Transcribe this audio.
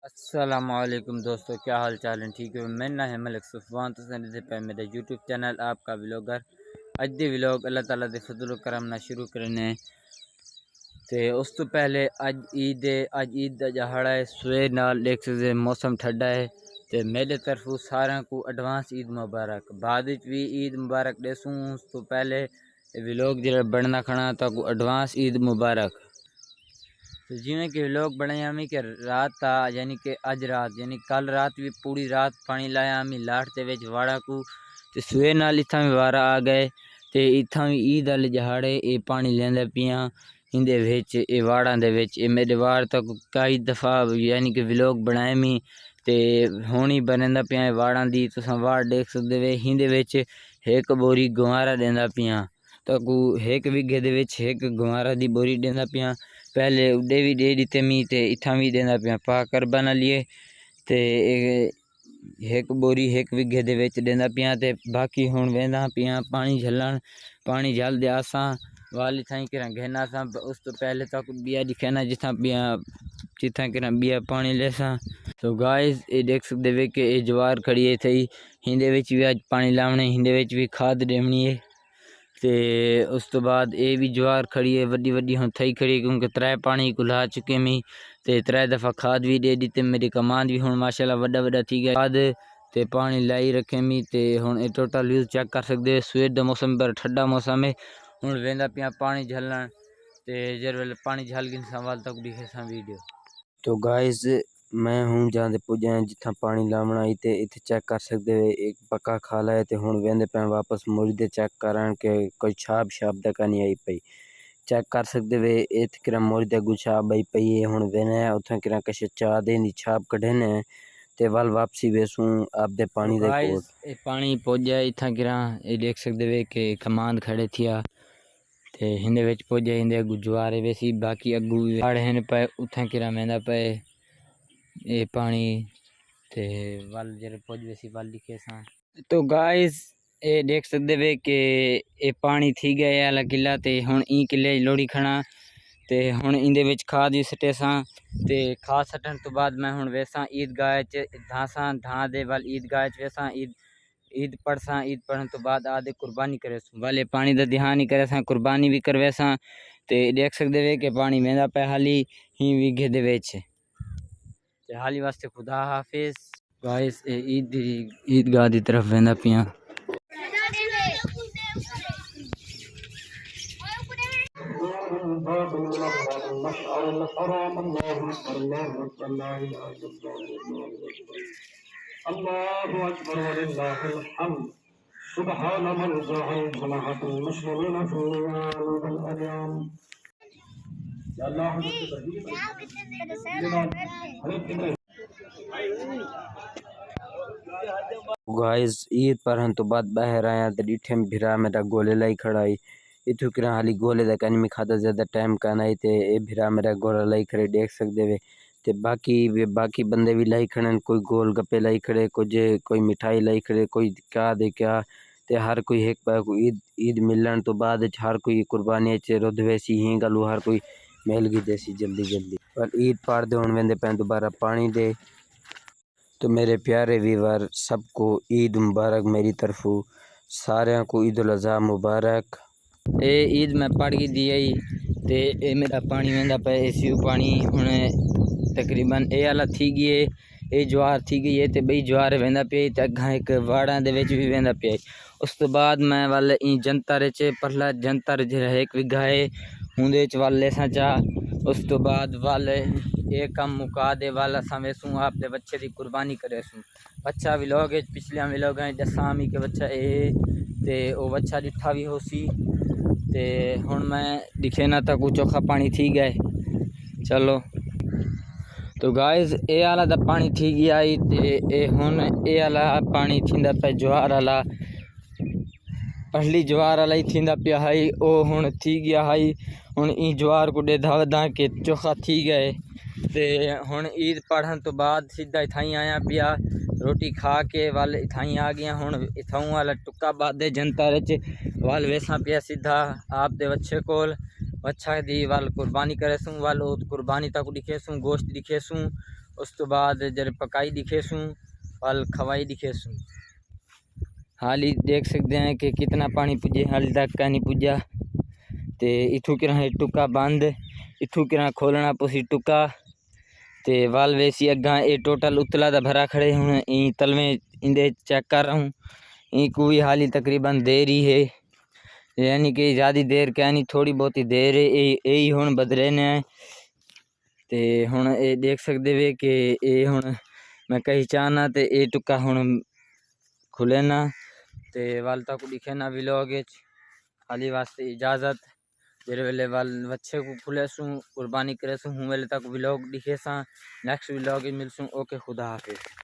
अस्सलामुअलैकुम दोस्तों, क्या हाल चाल है? ठीक है। मैं ना है मलिक सुफवान तो पे मेरा यूट्यूब चैनल आपका व्लॉगर अज दे व्लॉग अल्लाह ताला दे फजल करम ना शुरू करने ते उस तो पहले अज ईद दा दिहाड़ा है। सवेर नाल देख सकते मौसम ठंडा है ते मेरे तरफों सारा को एडवांस ईद मुबारक। बाद विच भी ईद मुबारक देसूँ। उस तो पहले व्लॉग जो बनना खड़ा तो एडवांस ईद मुबारक। तो जिमें कि लोग बनाया हमें कि रात था यानी कि अज रात यानी कल रात भी पूरी रात पानी लाया हमें लाट के विच वाड़ा को ते सवेर नाल इत्थां भी वारा आ गए ते इत्थां भी ईद वाले दिहाड़े ये पानी लेंदे पियाँ इंदे विच ये वाड़ां दे विच। ये मेरे वाड़ तक कई दफ़ा यानी कि व्लॉग बनाए मी ते हुण ही बनदा पिया वाड़ां दी। तुसां वाड़ देख सकदे वे हिंदे विच एक बोरी गवारा देंदा पियाँ तकू एक बीघे दे विच एक गवारा दी बोरी देंदा पियाँ। पहले उडे भी दे दीते मी ते इत्थां भी देंदा पिया पा करबन लिए ते एक बोरी एक बीघे दे विच देंदा पिया ते बाकी हुण वेंदा पिया पानी झलन। पानी झल दे आसां वाली थाई किरा घेना सा। उस तो पहले तक बिया दिखाना जिथा किरा बिया पानी लेसा। तो गाइस ये देख सकते वे कि ये जवार खड़ी है थी हिंदे विच भी अज पानी लावने हिंदे विच भी खाद देवनी है ते उस तो बाद ये भी ज्वार खड़ी है वड्डी वड्डी हुण थई खड़ी क्योंकि त्रै पानी कुला चुके मी ते त्रै दफ़ा खाद भी दे दी ते मेरी कमान भी हुण माशाल्लाह वड्डा वड्डा थी गया खाद ते पानी लाई रखे मी ते हुण ये टोटल व्यूज चेक कर सकते सवेर दा मौसम पर ठंडा मौसम है। हुण वेंदा पिया पानी झलन ते जर वेले पानी झल गई संभाल तक दिखे वीडियो। तो गाइस मैं हूँ जहाँ पुजा जिथा पानी लावना इतने इतने चेक कर सकते हो एक पक्का खाला है तो हुण वेंदे पे वापस मुड़दे चेक करन के कोई छाप छाप तक नहीं आई पई चेक कर सकते वे इत किरा मुड़दे गुछाप आई पई है। हुण वेने उथा किरा कश चा देनी छाप कढ़ने ते वाल वापसी वेसूँ आपदे पानी दे कोल ए पानी पहुंचा इथा किरा ये देख सकते वे के कमांद खड़े थिया ते हिंदे विच पहुंचे हिंदे गुजवारे वैसी बाकी अगू आड़ हैं पे उथा किरा मेंदा पे ये पानी ते वाल जरे पहुंच वैसी वाल लिखे सा। तो गाइस ये देख सकते वे कि ये पानी थी गया वाला किला ते हुण ई किले लोड़ी खड़ा ते हुण इंदे विच खाद भी सटे सा ते खाद सटन तो बाद मैं हुण वेसा ईदगाह च धासा धा दे वाल ईदगाह च वेसा ईद पढ़सा ईद पढ़न तो बाद आदे कुर्बानी करे वाले पानी दा ध्यान ही करे सा कुर्बानी भी करवे सा ते देख सकते वे कि पानी मेंदा पे हाली ही बीघे दे विच ते हाली वास्ते खुदा हाफिज। गाइस ईदगाह दी तरफ वेंदा पिया। अल्लाहु अकबर वलिल्लाहिल हम्द सुबहान मन जअल जमाअतुल मुस्लिमीन फी यौमिल अय्याम या अल्लाह गाइस ईद पर हम तो बाद बाहर आया तो डिठे में भिरा मेरा गोले लाई खड़ाई इथु किरा हाली गोले दा कनी में खाता ज्यादा टाइम का नहीं ते ए भिरा मेरा गोला लाई खड़े देख सकते वे ते बाकी बंदे भी लाई खड़े कोई गोल गप्पे लाई खड़े कोई मिठाई लाई खड़े कोई क्या दे क्या ते हर कोई एक पाए को ईद मिलन तो बाद हर कोई कुर्बानी च रुध वैसी ही गलू हर कोई मेल गई देसी जल्दी जल्दी पर ईद पार दे होने वेंदे पे दोबारा पानी दे। तो मेरे प्यारे व्यूअर सबको ईद मुबारक मेरी तरफों सारे को ईद उल अज़हा मुबारक। ये ईद में पढ़ गई दी आई ते ये मेरा पानी वेंदा पे इसी पानी हुण तकरीबन ये वाला थी गई है ये ज्वार थी गई है ते बई ज्वार वेंदा पे ते अग्गा एक वाड़ा दे विच भी वेंदा पे। उस तो बाद मैं वाले ई जनतर च पहला जनतर जरा एक बीघा है हुंदे च वाले सा चा उस तो बाद वाले ये कम मुका दे वाला समेसू आपने बच्चे की कुर्बानी करे सूँ बच्चा भी लोग पिछले भी लोग हैं दसामी के बच्चा ए ते वो बच्चा दिठा भी हो सी ते हुण मैं दिखे ना तक चोखा पानी थी गए चलो। तो गाइस ए आला दा पानी थी गया आई ते ए हुण ए आला पानी थींदा पे ज्वार आला पहली ज्वार वाला ही थींदा पिया हाई ओ हुण थी गया हाई हुण ई ज्वार को दे धावदा के चोखा थी गए ते हुण ईद पढ़न तो बाद सीधा इथाई आया पिया रोटी खा के वाल इथाई आ गया हुण इथाऊ वाला टुक्का बादे जनता च वाल वैसा पिया सीधा आप दे बच्चे कोल अच्छा दी वाल कुर्बानी करे सूँ वाल कुर्बानी तक दिखे सूँ गोश्त दिखे सूँ उस तो बाद जब पकाई दिखेसूँ फल खवाई दिखेसूँ। हाल ही देख सकते हैं कि कितना पानी पुजे, हाल तक का नहीं पुजा। तो इथू किरा टुका बंद, इथू किरा खोलना पुसी टुका। ते वाल वैसी अगा ये टोटल उतला दा भरा खड़े हूँ ई तलवे इंदे चेक कर रहा हूँ। ई को भी हाली तकरीबन देर ही है, यानी कि ज़्यादा देर क्या नहीं, थोड़ी बहुत ही देर है। यही हुण बदले ने ते हुण ये देख सकते वे कि ये हुण मैं कहीं चाहना तो ये टुका हुण खुले ना ते वाल तक दिखे ना व्लॉग हाली वास्ते इजाज़त। जेरे वेले वाल वच्छे को खुलेसूँ कुर्बानी करेसूँ हूँ वेले तक व्लॉग दिखेसा। नेक्स्ट व्लॉग मिलसूँ। ओके खुदा हाफिज़।